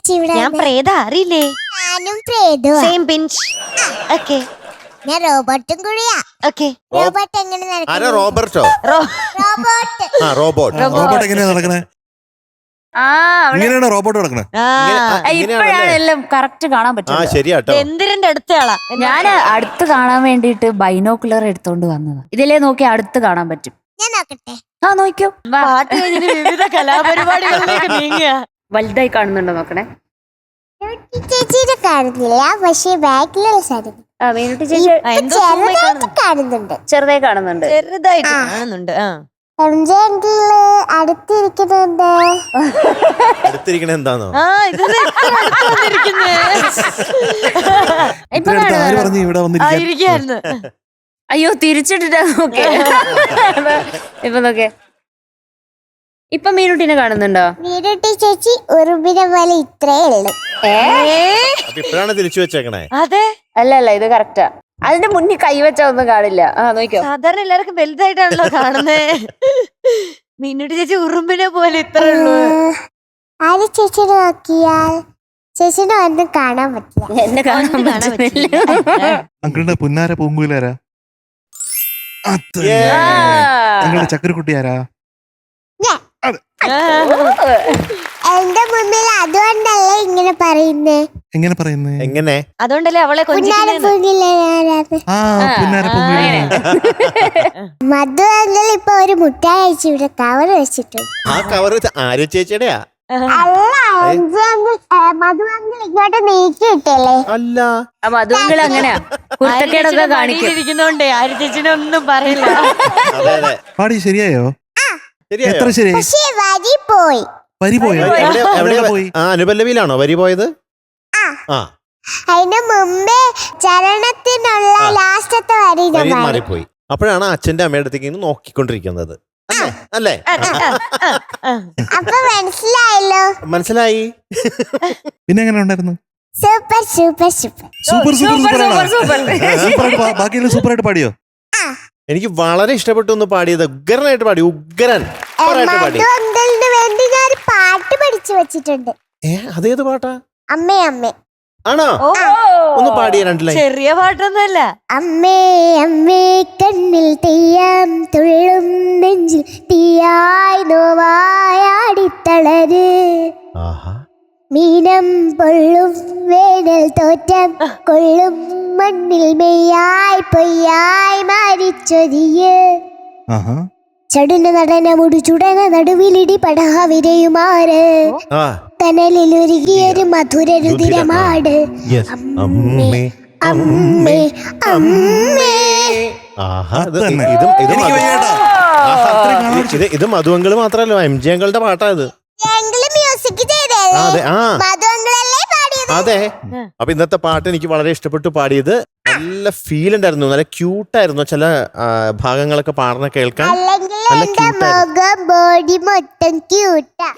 ചേച്ചി ഇവിടെ? ഞാൻ പ്രേത അറിയില്ലേ? ഞാനും പ്രേതവാ. Same bench. ഓക്കേ. ഞാൻ റോബോട്ടും കൂടിയാ. ഓക്കേ. റോബോട്ട് എങ്ങനെ നടക്കും? റോബർട്ടോ? റോബോട്ട്. റോബോട്ട് എങ്ങനെയാ നടക്കണേ? ഇങ്ങനെയാണ് റോബോട്ട് നടക്കണേ? ഇപ്പഴാണ് എല്ലാം കറക്റ്റ് കാണാൻ പറ്റും. ശരിയാട്ടോ. എന്തിരന്റെ അടുത്ത ആളാ. ഞാൻ അടുത്ത് കാണാൻ വേണ്ടിട്ട് ബൈനോക്കുലർ എടുത്തോണ്ട് വന്നതാ. ഇതിലേ നോക്കി അടുത്ത് കാണാൻ പറ്റും. ഞാൻ നോക്കട്ടെ. നോക്കിയോ. പാട്ട് കഴിഞ്ഞിട്ട് വിവിധ കലാപരിപാടികളിലേക്ക് നീങ്ങുക. വലുതായി കാണുന്നുണ്ടോ നോക്കണേ. ചേച്ചിയുടെ കാണുന്നില്ല, പക്ഷെ ബാക്കിലുള്ള സാധനം മീനുട്ടി ചേച്ചി കാണുന്നുണ്ട്. ചെറുതായി കാണുന്നുണ്ട്. ചെറുതായിട്ട് കാണുന്നുണ്ട്. അടുത്തിരിക്കണ എന്താണോ? ആയിരിക്കായിരുന്നു. അയ്യോ തിരിച്ചിട്ടിട്ടാ നോക്കേ. ഇപ്പൊ നോക്കേ. ഇപ്പൊ മീനുട്ടിനെ കാണുന്നുണ്ടോ? മീനുട്ടി ചേച്ചി ഉറുമ്പിനെ പോലെ ഇത്രേ ഉള്ളു. ഇപ്പഴാണ് തിരിച്ചു വെച്ചേക്കണേ. അതെ. അല്ല ഇത് കറക്റ്റാ. അതിന്റെ മുന്നിൽ കൈവച്ച ഒന്നും കാണില്ല. നോക്കിയോ. സാധാരണ എല്ലാവർക്കും വലുതായിട്ടാണല്ലോ കാണുന്നേ. മീനുട്ടി ചേച്ചി ഉറുമ്പിനെ പോലെ ഇത്ര ഉള്ളൂ. ആര് ചേച്ചിനെ നോക്കിയാൽ ചേച്ചിനെ ഒന്നും കാണാൻ പറ്റില്ല. എന്നെ കാണാൻ പറ്റില്ല. അങ്കിളുടെ പുന്നാര പൂങ്കുലാരാ? നിങ്ങളുടെ ചക്കരക്കുട്ടി ആരാ? എന്റെ മുന്നിൽ അതുകൊണ്ടല്ലേ ഇങ്ങനെ പറയുന്നേ. എങ്ങനെ പറയുന്നേ? എങ്ങനെ? അതുകൊണ്ടല്ലേ അവളെ മധു അങ്കിൾ ഇപ്പൊ ഒരു മുട്ടായി അയച്ചു ഇവിടെ കവർ വെച്ചിട്ടുണ്ട്. ആ കവർ ആര്യ ചേച്ചിയുടെയാ? മധു അങ്കിൾ ഇങ്ങോട്ട് നീക്കിയിട്ടല്ലേ? അല്ല, മധു അങ്കിൾ അങ്ങനെയാ കുരുത്തക്കേടൊക്കെ കാണിക്കുന്നോണ്ടേ ആര്യ ചേച്ചിനെ ഒന്നും പറയില്ല. പാടി ശരിയായോ? എത്ര ശരി? പക്ഷേ വരി പോയി. വരി പോയോ? അനുപല്ലവിയിലാണോ വരി പോയത്? അതിന് മുമ്പേ ചരണത്തിനുള്ള ലാസ്റ്റത്തെ വരി മാറിപ്പോയി. അപ്പോഴാണ് അച്ഛന്റെ അമ്മയുടെ അടുത്തേക്ക് നോക്കിക്കൊണ്ടിരിക്കുന്നത് അല്ലേ? അപ്പൊ മനസ്സിലായല്ലോ. മനസ്സിലായി. പിന്നെ എങ്ങനെ ഉണ്ടായിരുന്നു? Super super super super super super. ബാക്കിയെല്ലാം സൂപ്പർ ആയിട്ട് പാടിയോ? എനിക്ക് വളരെ ഇഷ്ടപ്പെട്ടു ഒന്ന് പാടിയത്. ഉഗ്രനായിട്ട് പാടി. ഉഗ്രൻ അങ്കിളിന് വേണ്ടി ഞാൻ പാട്ട് പഠിച്ചു വെച്ചിട്ടുണ്ട്. അതേത് പാട്ടാ? അമ്മേ അമ്മേ. ആണോ? ഒന്ന് പാടിയ രണ്ടിലെ. ചെറിയ പാട്ടൊന്നുമല്ല. അമ്മേ അമ്മേ കണ്ണിൽ തെയ്യാം തുള്ളും നെഞ്ചിൽ തീയായി നോവായാടിത്തളര് മീനം പൊള്ളും വേനൽ തോറ്റം കൊള്ളും മണ്ണിൽ മെയ്യായി പൊയ്യായി മാറിച്ചൊരിയ് ചടുന നടന മുടു ചുടന നടുവിലിടി പടഹാവിരയുമാറ് കനലിൽ ഒരുകിയൊരു മധുര രുതിരമാട് അമ്മേ അമ്മേ അമ്മേ. ഇത് മധു അങ്കിള് മാത്രല്ലോ, MG അങ്കിളുടെ പാട്ടാ ഇത്. മ്യൂസിക് അതെ. അപ്പൊ ഇന്നത്തെ പാട്ട് എനിക്ക് വളരെ ഇഷ്ടപ്പെട്ടു. പാടിയത് നല്ല ഫീൽ ഉണ്ടായിരുന്നു, നല്ല ക്യൂട്ടായിരുന്നു. ചില ഭാഗങ്ങളൊക്കെ പാടുന്ന കേൾക്കാൻ നല്ല ക്യൂട്ടായിരുന്നു. ബോഡി മൊത്തം ക്യൂട്ടാ.